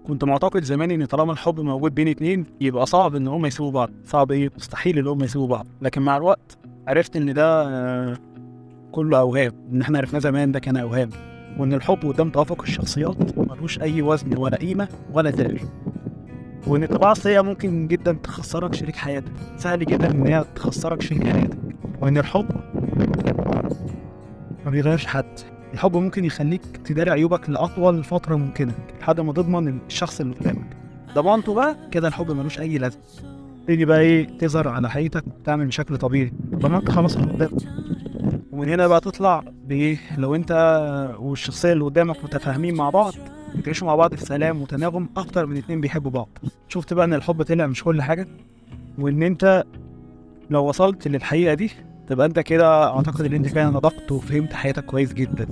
كنت معتقد زمان ان طالما الحب موجود بين اتنين يبقى صعب ان هم يسيبوا بعض. صعب ايه؟ مستحيل ان هم يسيبوا بعض. لكن مع الوقت عرفت ان ده كله اوهام، ان احنا عرفناه زمان ده كان اوهام، وان الحب قدام توافق الشخصيات ملوش اي وزن ولا قيمه ولا تأثير، وان الطباع السيئه ممكن جدا تخسرك شريك حياتك. سهل جدا ان هي تخسرك شريك حياتك. وان الحب ما بيغيرش حد. الحب ممكن يخليك تداري عيوبك لأطول فترة ممكنة لحد ما تضمن الشخص اللي قدامك. ضمانته بقى كده الحب ملوش أي لازمة. تيجي بقى إيه؟ تظهر على حقيقتك وتعمل بشكل طبيعي. ضمنت خلاص اللي قدامك. ومن هنا بقى تطلع بإيه؟ لو أنت والشخصية اللي قدامك متفاهمين مع بعض، بتعيشوا مع بعض في سلام وتناغم أكتر من اتنين بيحبوا بعض. شفت بقى إن الحب طلع مش كل حاجة، وإن أنت لو وصلت للحقيقة دي تبقى انت كده، اعتقد ان انت كده نضجت وفهمت حياتك كويس جدا.